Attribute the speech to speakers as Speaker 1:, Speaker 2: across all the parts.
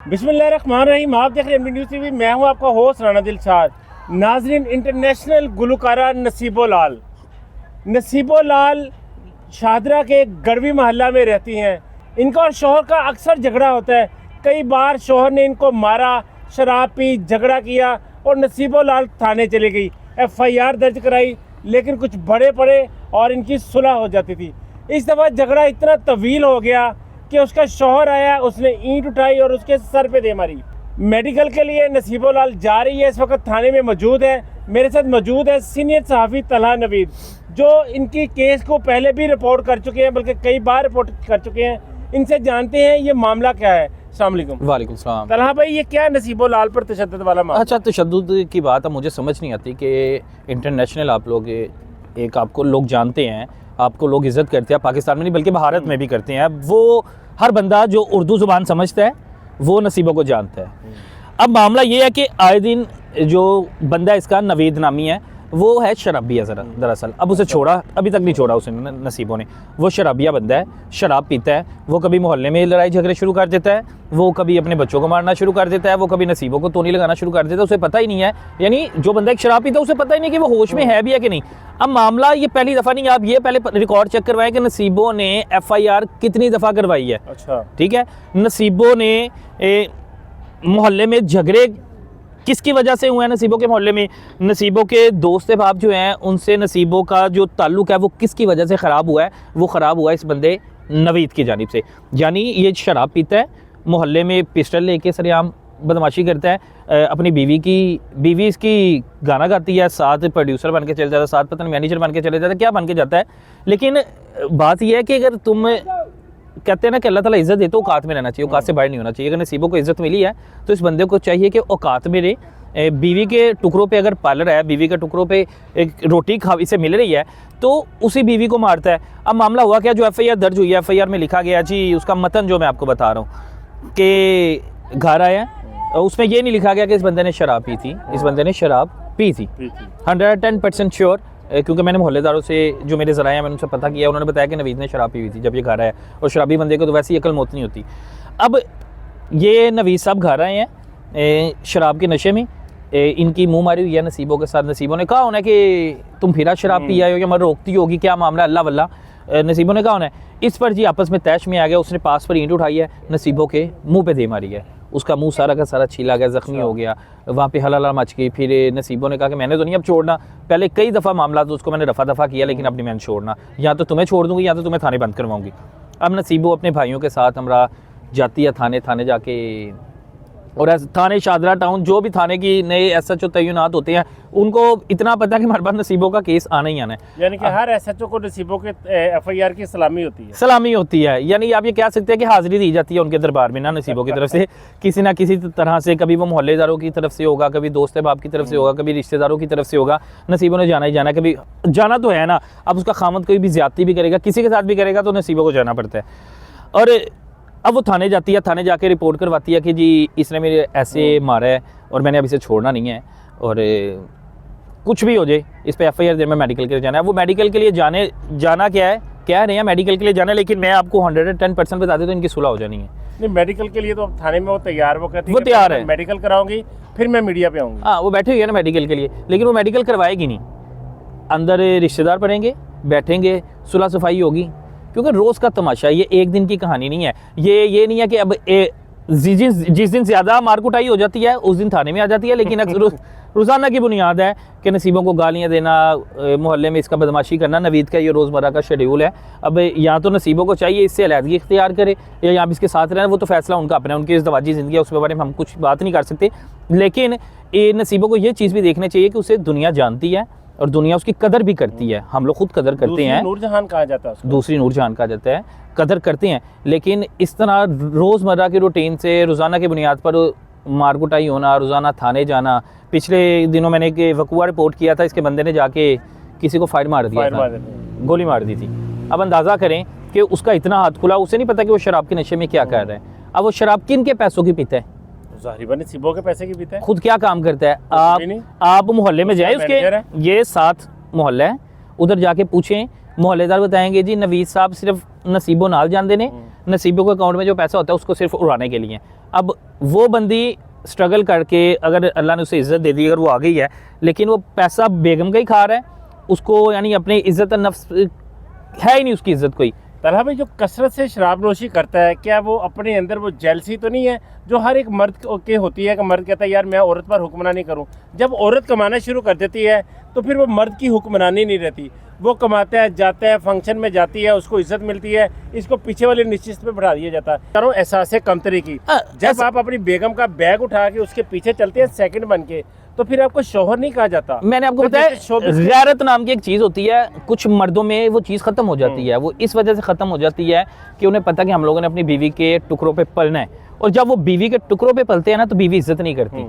Speaker 1: बिस्मिल्लाहिर्रहमानिर्रहीम। आप देख रहे हैं न्यूज़ टीवी। मैं हूं आपका होस्ट राना दिलशाद। नाजरीन, इंटरनेशनल गुलकारा नसीबो लाल शाहदरा के गढ़वी मोहल्ला में रहती हैं। इनका और शोहर का अक्सर झगड़ा होता है। कई बार शोहर ने इनको मारा, शराब पी, झगड़ा किया और नसीबो लाल थाने चली गई, FIR दर्ज कराई, लेकिन कुछ बड़े पड़े और इनकी सुलह हो जाती थी। इस दफ़ा झगड़ा इतना तवील हो गया कि उसका शौहर आया, उसने ईंट उठाई और उसके सर पे दे मारी। मेडिकल के लिए नसीबो लाल जा रही है, इस वक्त थाने में मौजूद है। मेरे साथ मौजूद है सीनियर सहाफ़ी तलहा नवीद, जो इनकी केस को पहले भी रिपोर्ट कर चुके हैं, बल्कि कई बार रिपोर्ट कर चुके हैं। इनसे जानते हैं ये मामला क्या है। अस्सलाम वालेकुम।
Speaker 2: वालेकुम सलाम।
Speaker 1: तलहा भाई, ये क्या नसीबो लाल पर तशद्दुद वाला मामला?
Speaker 2: अच्छा, तशद्दुद की बात अब मुझे समझ नहीं आती कि इंटरनेशनल आप लोग एक आपको लोग जानते हैं, आपको लोग इज़्ज़त करते हैं, पाकिस्तान में नहीं बल्कि भारत में भी करते हैं। वो हर बंदा जो उर्दू ज़ुबान समझता है वो नसीबों को जानता है। अब मामला ये है कि आए दिन जो बंदा इसका नवीद नामी है, वो है शराबिया दरअसल। अब उसे छोड़ा, अभी तक नहीं छोड़ा उसे नसीबों ने। वो शराबिया बंदा है, शराब पीता है। वो कभी मोहल्ले में लड़ाई झगड़े शुरू कर देता है, वो कभी अपने बच्चों को मारना शुरू कर देता है, वो कभी नसीबों को तोनी लगाना शुरू कर देता है। उसे पता ही नहीं है, यानी जो बंदा एक शराब पीता है उसे पता ही नहीं कि वो होश में है भी है कि नहीं। अब मामला ये पहली दफ़ा नहीं, आप ये पहले रिकॉर्ड चेक करवाएं कि नसीबों ने FIR कितनी दफ़ा करवाई है।
Speaker 1: अच्छा,
Speaker 2: ठीक है। नसीबों ने मोहल्ले में झगड़े किसकी वजह से हुए हैं? नसीबों के मोहल्ले में नसीबों के दोस्त बाप जो हैं, उनसे नसीबों का जो ताल्लुक़ है वो किसकी वजह से ख़राब हुआ है? वो ख़राब हुआ है इस बंदे नवीद की जानिब से। यानी ये शराब पीता है, मोहल्ले में पिस्टल लेके सरेआम बदमाशी करता है, अपनी बीवी इसकी गाना गाती है, साथ प्रोड्यूसर बन के चले जाता है, साथ पता नहीं मैनेजर बन के चले जाता है, क्या बन के जाता है। लेकिन बात यह है कि अगर तुम कहते हैं ना कि अल्लाह ताला इज़्ज़त देते, औकात में रहना चाहिए, औकात से बाहर नहीं होना चाहिए। अगर नसीबों को इज़्ज़त मिली है तो इस बंदे को चाहिए कि औकात में रहे। बीवी के टुकड़ों पे अगर पाल रहा है, बीवी के टुकड़ों पे एक रोटी खा इसे मिल रही है, तो उसी बीवी को मारता है। अब मामला हुआ क्या, जो FIR दर्ज हुई है, FIR में लिखा गया जी, उसका मतन जो मैं आपको बता रहा हूँ कि घर आया, उसमें ये नहीं लिखा गया कि इस बंदे ने शराब पी थी। इस बंदे ने शराब पी थी 110% श्योर, क्योंकि मैंने मोहल्लेदारों से जो मेरे ज़राए हैं मैंने उनसे पता किया, उन्होंने बताया कि नवीद ने शराब पी हुई थी जब ये घर आया। और शराबी बंदे को तो वैसे ही अकल मौत नहीं होती। अब ये नवीद साहब घर आए हैं शराब के नशे में, इनकी मुंह मारी हुई है नसीबों के साथ। नसीबों ने कहा होना कि तुम फिर शराब पी आए हो या मैं रोकती होगी, क्या मामला, अल्लाह वल्ला। नसीबों ने कहा होना है। इस पर जी आपस में तैश में आ गया, उसने पास पर ईंट उठाई है, नसीबों के मुँह पर दे मारी है। उसका मुंह सारा का सारा छीला गया, ज़ख्मी हो गया, वहाँ पे हला मच गई। फिर नसीबों ने कहा कि मैंने तो नहीं अब छोड़ना। पहले कई दफ़ा मामला तो उसको मैंने दफ़ा किया, लेकिन अब नहीं मैंने छोड़ना, या तो तुम्हें छोड़ दूँगी या तो तुम्हें थाने बंद करवाऊँगी। अब नसीबों अपने भाइयों के साथ हमरा जाती है थाने जाके, और थाने शाहदरा टाउन जो भी थाने की नए SHO तैनात होते हैं, उनको इतना पता है कि हमारे पास नसीबों का केस आना ही आना है।
Speaker 1: यानी कि हर SHO को नसीबों के FIR की सलामी होती है। यानी आप ये कह सकते हैं कि हाजिरी दी जाती है उनके दरबार में ना नसीबों की तरफ से, किसी ना किसी तरह से। कभी वो मोहल्लेदारों की तरफ से होगा, कभी दोस्त बाप की तरफ से होगा, कभी रिश्तेदारों की तरफ से होगा। नसीबों ने जाना ही जाना, कभी जाना तो है ना। अब उसका खामद कोई भी ज्यादती भी करेगा, किसी के साथ भी करेगा, तो नसीबों को जाना पड़ता है। और अब वो थाने जाती है, थाने जाके रिपोर्ट करवाती है कि जी इसने मेरे ऐसे मारा है और मैंने अब इसे छोड़ना नहीं है, और कुछ भी हो जाए इस पर FIR दे, में मेडिकल के लिए जाना है। वो मेडिकल के लिए जाना क्या है, कह रहे हैं मेडिकल के लिए जाना है, लेकिन मैं आपको 110% बता दें तो इनकी सुलह हो जानी है। नहीं, मेडिकल के लिए तो थाने में वो तैयार, वो कहती है
Speaker 2: वो तैयार है,
Speaker 1: मेडिकल कराऊंगी फिर मैं मीडिया पे आऊँगी।
Speaker 2: हाँ, वो बैठे हुए हैं ना मेडिकल के लिए, लेकिन वो मेडिकल करवाएगी नहीं। अंदर रिश्तेदार पड़ेंगे, बैठेंगे, सुलह सफाई होगी, क्योंकि रोज़ का तमाशा, ये एक दिन की कहानी नहीं है। ये नहीं है कि अब जिस दिन ज़्यादा मारकुटाई हो जाती है उस दिन थाने में आ जाती है, लेकिन रोज़ाना की बुनियाद है कि नसीबों को गालियाँ देना, मोहल्ले में इसका बदमाशी करना, नवीद का ये रोज़मर्रा का शेड्यूल है। अब या तो नसीबों को चाहिए इससे अलहदगी इख्तियार करे, या यहाँ इसके साथ रहना, वो तो फैसला उनका अपना है, उनकी इस दवाजी ज़िंदगी है, उसके बारे में हम कुछ बात नहीं कर सकते। लेकिन नसीबों को ये चीज़ भी देखनी चाहिए कि उसे दुनिया जानती है और दुनिया उसकी कदर भी करती है। हम लोग खुद कदर करते हैं,
Speaker 1: नूरजहान कहा जाता है उसको।
Speaker 2: दूसरी नूरजहान कहा जाता है, कदर करते हैं। लेकिन इस तरह रोज़मर्रा की रूटीन से, रोज़ाना की बुनियाद पर मारकुटाई होना, रोज़ाना थाने जाना। पिछले दिनों मैंने एक वकूआ रिपोर्ट किया था, इसके बंदे ने जाके किसी को फायर मार दिया था, गोली मार दी थी। अब अंदाज़ा करें कि उसका इतना हाथ खुला, उसे नहीं पता कि वो शराब के नशे में क्या कर रहा है। अब वो शराब किन के पैसों की पीता है?
Speaker 1: नसीबों के पैसे की पीता है।
Speaker 2: खुद क्या काम करता है? आप मोहल्ले में जाए, उसके ये 7 मोहल्ला है, उधर जाके पूछें, मोहल्लेदार बताएंगे जी नवीद साहब सिर्फ नसीबों नाल जाते हैं, नसीबों के अकाउंट में जो पैसा होता है उसको सिर्फ उड़ाने के लिए। अब वो बंदी स्ट्रगल करके अगर अल्लाह ने उसे इज़्ज़त दे दी, अगर वो आ गई है, लेकिन वो पैसा बेगम का ही खा रहा है, उसको यानी अपनी इज़्ज़त नफ्स है ही नहीं उसकी इज़्ज़त कोई।
Speaker 3: तलहा भाई जो कसरत से शराब नोशी करता है, क्या वो अपने अंदर वो जेलसी तो नहीं है जो हर एक मर्द के होती है कि मर्द कहता है यार मैं औरत पर हुक्मरानी करूं। जब औरत कमाना शुरू कर देती है तो फिर वो मर्द की हुक्मरानी नहीं रहती, वो कमाता है, जाता है, फंक्शन में जाती है, उसको इज्जत मिलती है, इसको पीछे वाले निश्चित पे बढ़ा दिया जाता है। करो एहसास कमतरी की, जब आप अपनी बेगम का बैग उठा के उसके पीछे चलते हैं सेकंड बन के, तो फिर आपको शौहर नहीं कहा जाता।
Speaker 2: मैंने आपको बताया गैरत नाम की एक चीज़ होती है, कुछ मर्दों में वो चीज़ ख़त्म हो जाती है। वो इस वजह से ख़त्म हो जाती है कि उन्हें पता कि हम लोगों ने अपनी बीवी के टुकड़ों पे पलना है, और जब वो बीवी के टुकड़ों पे पलते हैं ना तो बीवी इज्जत नहीं करती।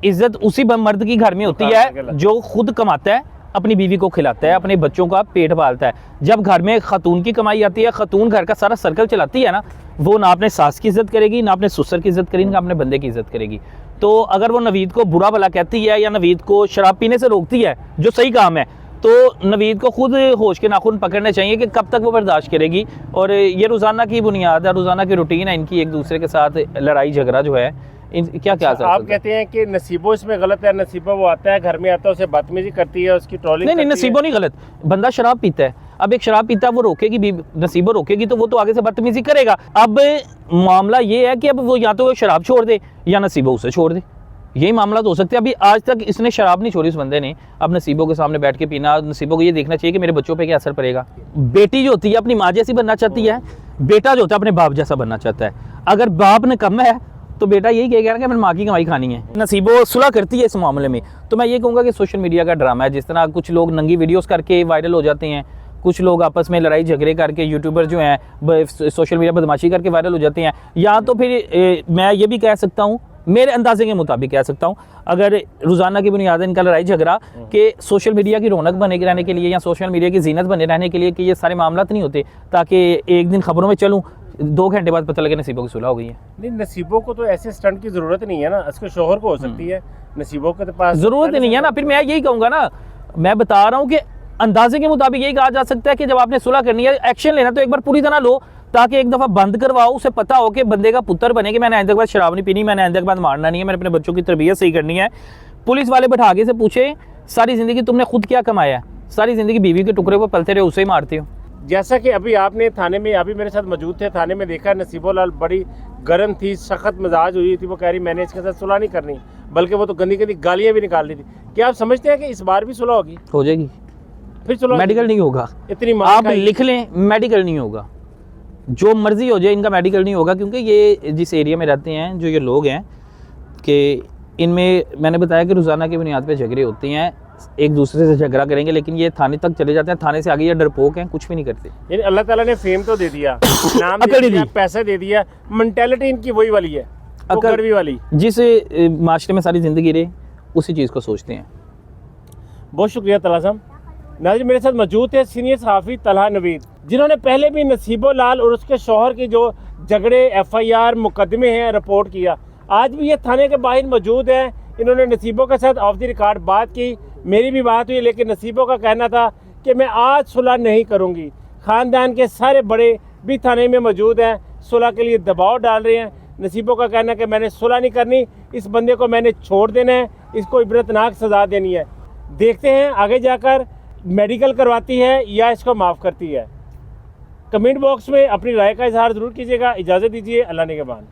Speaker 2: इज्जत उसी मर्द की घर में होती है जो खुद कमाता है, अपनी बीवी को खिलाता है, अपने बच्चों का पेट पालता है। जब घर में खातून की कमाई आती है, खातून घर का सारा सर्कल चलाती है ना, वो ना अपने सास की इज्जत करेगी, ना अपने ससुर की इज्जत करेगी, ना अपने बंदे की इज्जत करेगी। तो अगर वो नवीद को बुरा भला कहती है या नवीद को शराब पीने से रोकती है, जो सही काम है, तो नवीद को खुद होश के नाखून पकड़ने चाहिए कि कब तक वो बर्दाश्त करेगी। और ये रोज़ाना की बुनियाद है, रोज़ाना की रूटीन है इनकी, एक दूसरे के साथ लड़ाई झगड़ा जो है क्या क्या
Speaker 3: आप कहते हैं कि नसीबो इसमें गलत है। नसीबो वो आता है, घर में आता है, उसे बदतमीजी करती है, उसकी ट्रोलिंग
Speaker 2: नहीं, नसीबो नहीं गलत। बंदा शराब पीता है, अब एक शराब पीता है, वो रोकेगी, नसीबो रोकेगी तो वो तो आगे से बदतमीजी करेगा। अब मामला ये है कि अब वो या तो शराब छोड़ दे या नसीबो उसे छोड़ दे, यही मामला तो हो सकता है। अभी आज तक इसने शराब नहीं छोड़ी उस बंदे ने, अब नसीबों के सामने बैठ के पीना, नसीबों को ये देखना चाहिए कि मेरे बच्चों पे क्या असर पड़ेगा। बेटी जो होती है अपनी माँ जैसी बनना चाहती है, बेटा जो होता है अपने बाप जैसा बनना चाहता है। अगर बाप ने कम है तो बेटा यही कहेगा कि मैंने माँ की कमाई खानी है। नसीबो सुलह करती है इस मामले में। तो मैं ये कहूँगा कि सोशल मीडिया का ड्रामा है। जिस तरह कुछ लोग नंगी वीडियोस करके वायरल हो जाते हैं, कुछ लोग आपस में लड़ाई झगड़े करके, यूट्यूबर जो हैं सोशल मीडिया बदमाशी करके वायरल हो जाते हैं, या तो फिर मैं ये भी कह सकता हूँ, मेरे अंदाजे के मुताबिक कह सकता हूँ, अगर रोज़ाना की बुनियाद इनका लड़ाई झगड़ा कि सोशल मीडिया की रौनक बने रहने के लिए या सोशल मीडिया की जीनत बने रहने के लिए कि ये सारे मामला नहीं होते, ताकि एक दिन खबरों में चलूँ 2 घंटे बाद पता लगे नसीबों की सुलह हो गई है।
Speaker 3: नहीं, नसीबों को तो ऐसे स्टंट की जरूरत नहीं है ना, इसके शोहर को हो सकती है, नसीबों के पास
Speaker 2: जरूरत ही नहीं है ना। फिर मैं यही कहूँगा ना, मैं बता रहा हूँ कि अंदाजे के मुताबिक यही कहा जा सकता है कि जब आपने सुलह करनी है, एक्शन लेना तो एक बार पूरी तरह लो, ताकि एक दफ़ा बंद करवाओ, उसे पता हो कि बंदे का पुत्र बने कि मैंने आइंदा के बाद शराब नहीं पीनी, मैंने आइंदा के बाद मारना नहीं है, मैंने अपने बच्चों की तरबियत सही करनी है। पुलिस वाले बैठा के से पूछे सारी ज़िंदगी तुमने खुद क्या कमाया है, सारी ज़िंदगी बीवी के टुकड़े पर पलते रहे, उसे ही मारते हो।
Speaker 3: जैसा कि अभी आपने थाने में, अभी मेरे साथ मौजूद थे, थाने में देखा नसीबो लाल बड़ी गर्म थी, सख्त मिजाज हुई थी, वो कह रही मैंने इसके साथ सुलह नहीं करनी, बल्कि वो तो गंदी गंदी गालियाँ भी निकाल रही थी। क्या आप समझते हैं कि इस बार भी सुलह होगी?
Speaker 2: हो जाएगी,
Speaker 3: फिर सुलह
Speaker 2: मेडिकल नहीं होगा,
Speaker 3: इतनी
Speaker 2: आप लिख लें, मेडिकल नहीं होगा, जो मर्जी हो जाए, इनका मेडिकल नहीं होगा। क्योंकि ये जिस एरिया में रहते हैं, जो ये लोग हैं, कि इनमें मैंने बताया कि रोज़ाना की बुनियाद पे झगड़े होते हैं, एक दूसरे से झगड़ा करेंगे, लेकिन ये थाने तक चले जाते हैं, थाने से आगे ये डरपोक हैं, कुछ भी नहीं करते।
Speaker 3: यानी अल्लाह ताला ने फेम तो दे दिया, नाम दे दिया, पैसा दे दिया, मेंटालिटी इनकी वही वाली है, कड़वी वाली,
Speaker 2: जिस माशरे में सारी ज़िंदगी रहे उसी चीज़ को सोचते हैं।
Speaker 3: बहुत शुक्रिया तलहा साहब। नाज़रीन, मेरे साथ मौजूद थे सीनियर सहाफ़ी तलहा नवीद, जिन्होंने पहले भी नसीबो लाल और उसके शौहर की जो झगड़े, FIR, मुकदमे हैं, रिपोर्ट किया। आज भी ये थाने के बाहर मौजूद है। इन्होंने नसीबों के साथ ऑफ द रिकॉर्ड बात की, मेरी भी बात हुई, लेकिन नसीबों का कहना था कि मैं आज सुलह नहीं करूँगी। ख़ानदान के सारे बड़े भी थाने में मौजूद हैं, सुलह के लिए दबाव डाल रहे हैं। नसीबों का कहना है कि मैंने सुलह नहीं करनी, इस बंदे को मैंने छोड़ देना है, इसको इबरतनाक सज़ा देनी है। देखते हैं आगे जाकर मेडिकल करवाती है या इसको माफ़ करती है। कमेंट बॉक्स में अपनी राय का इजहार ज़रूर कीजिएगा। इजाज़त दीजिए, अल्लाह निगहबान।